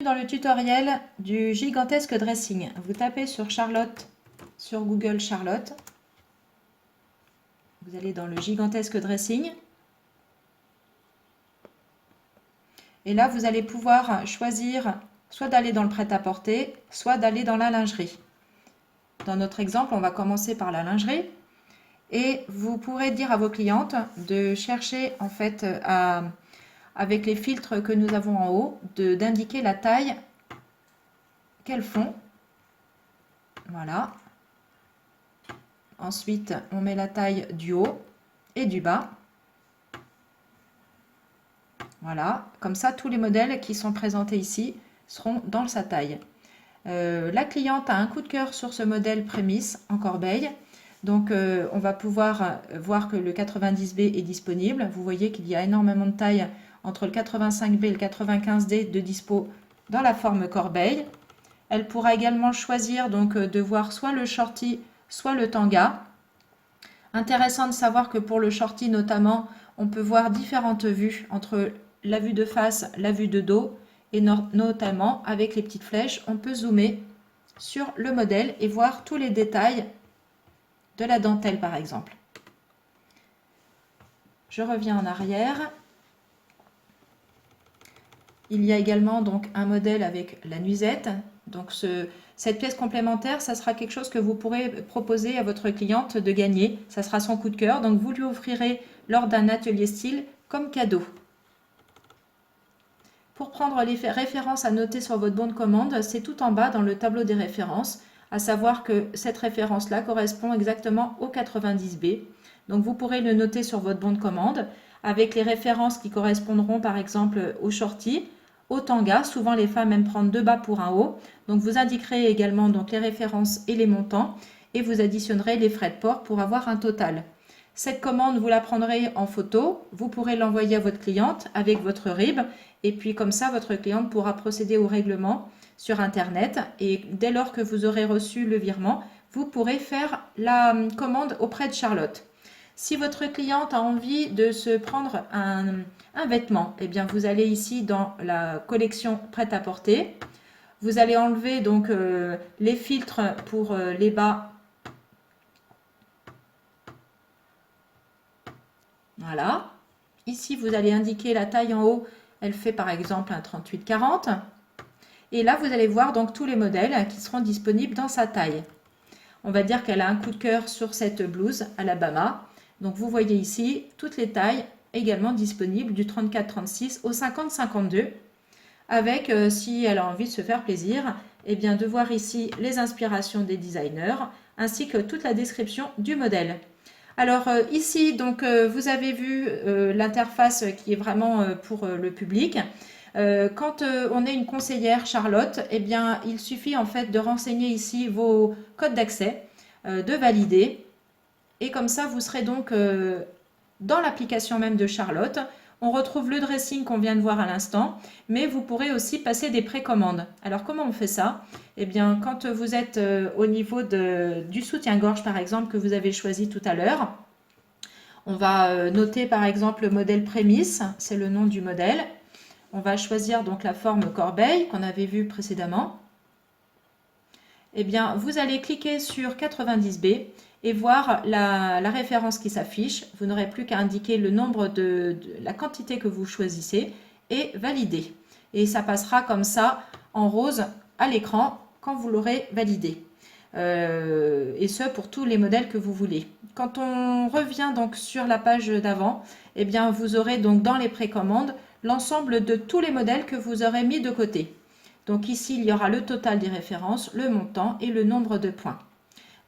Dans le tutoriel du gigantesque dressing, vous tapez sur Charlotte, sur Google Charlotte. Vous allez dans le gigantesque dressing. Et là, vous allez pouvoir choisir soit d'aller dans le prêt-à-porter, soit d'aller dans la lingerie. Dans notre exemple, on va commencer par la lingerie. Et vous pourrez dire à vos clientes de chercher en fait avec les filtres que nous avons en haut, d'indiquer la taille qu'elles font. Voilà. Ensuite, on met la taille du haut et du bas. Voilà. Comme ça, tous les modèles qui sont présentés ici seront dans sa taille. La cliente a un coup de cœur sur ce modèle prémisse en corbeille. Donc, on va pouvoir voir que le 90B est disponible. Vous voyez qu'il y a énormément de tailles entre le 85B et le 95D de dispo dans la forme corbeille. Elle pourra également choisir donc de voir soit le shorty, soit le tanga. Intéressant de savoir que pour le shorty notamment, on peut voir différentes vues entre la vue de face, la vue de dos et notamment avec les petites flèches, on peut zoomer sur le modèle et voir tous les détails de la dentelle par exemple. Je reviens en arrière. Il y a également donc un modèle avec la nuisette. Donc cette pièce complémentaire, ça sera quelque chose que vous pourrez proposer à votre cliente de gagner. Ça sera son coup de cœur. Donc vous lui offrirez lors d'un atelier style comme cadeau. Pour prendre les références à noter sur votre bon de commande, c'est tout en bas dans le tableau des références, à savoir que cette référence-là correspond exactement au 90B. Donc vous pourrez le noter sur votre bon de commande avec les références qui correspondront par exemple au shorty, au tanga. Souvent les femmes aiment prendre deux bas pour un haut. Donc vous indiquerez également donc les références et les montants et vous additionnerez les frais de port pour avoir un total. Cette commande, vous la prendrez en photo, vous pourrez l'envoyer à votre cliente avec votre RIB et puis comme ça, votre cliente pourra procéder au règlement sur Internet et dès lors que vous aurez reçu le virement, vous pourrez faire la commande auprès de Charlotte. Si votre cliente a envie de se prendre un vêtement, eh bien vous allez ici dans la collection prêt-à-porter. Vous allez enlever donc les filtres pour les bas. Voilà. Ici, vous allez indiquer la taille en haut. Elle fait par exemple un 38-40. Et là, vous allez voir donc tous les modèles qui seront disponibles dans sa taille. On va dire qu'elle a un coup de cœur sur cette blouse Alabama. Donc, vous voyez ici toutes les tailles également disponibles du 34-36 au 50-52. Avec, si elle a envie de se faire plaisir, eh bien de voir ici les inspirations des designers ainsi que toute la description du modèle. Alors ici, donc, vous avez vu l'interface qui est vraiment pour le public. Quand on est une conseillère Charlotte, eh bien, il suffit en fait de renseigner ici vos codes d'accès, de valider. Et comme ça, vous serez donc dans l'application même de Charlotte. On retrouve le dressing qu'on vient de voir à l'instant, mais vous pourrez aussi passer des précommandes. Alors comment on fait ça? Eh bien, quand vous êtes au niveau du soutien-gorge, par exemple, que vous avez choisi tout à l'heure, on va noter par exemple le modèle prémisse, c'est le nom du modèle. On va choisir donc la forme corbeille qu'on avait vue précédemment. Eh bien, vous allez cliquer sur 90B et voir la référence qui s'affiche. Vous n'aurez plus qu'à indiquer le nombre de la quantité que vous choisissez et valider. Et ça passera comme ça en rose à l'écran quand vous l'aurez validé. Et ce pour tous les modèles que vous voulez. Quand on revient donc sur la page d'avant, eh bien vous aurez donc dans les précommandes l'ensemble de tous les modèles que vous aurez mis de côté. Donc ici, il y aura le total des références, le montant et le nombre de points.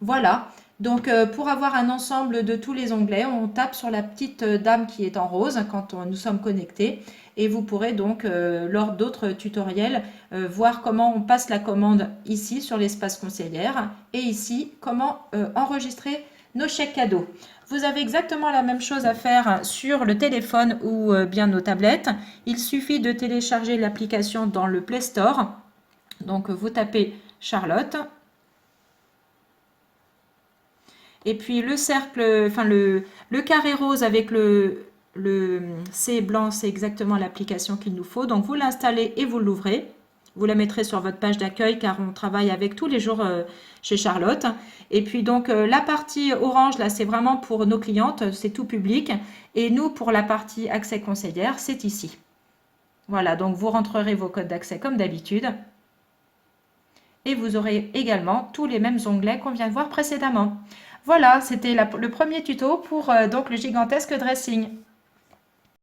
Voilà, donc pour avoir un ensemble de tous les onglets, on tape sur la petite dame qui est en rose quand nous sommes connectés. Et vous pourrez donc, lors d'autres tutoriels, voir comment on passe la commande ici sur l'espace conseillère. Et ici, comment enregistrer nos chèques cadeaux. Vous avez exactement la même chose à faire sur le téléphone ou bien nos tablettes. Il suffit de télécharger l'application dans le Play Store. Donc vous tapez Charlotte. Et puis le cercle, enfin le carré rose avec le C blanc, c'est exactement l'application qu'il nous faut. Donc vous l'installez et vous l'ouvrez. Vous la mettrez sur votre page d'accueil car on travaille avec tous les jours chez Charlotte. Et puis donc la partie orange, là, c'est vraiment pour nos clientes, c'est tout public. Et nous, pour la partie accès conseillère, c'est ici. Voilà, donc vous rentrerez vos codes d'accès comme d'habitude. Et vous aurez également tous les mêmes onglets qu'on vient de voir précédemment. Voilà, c'était le premier tuto pour donc le gigantesque dressing.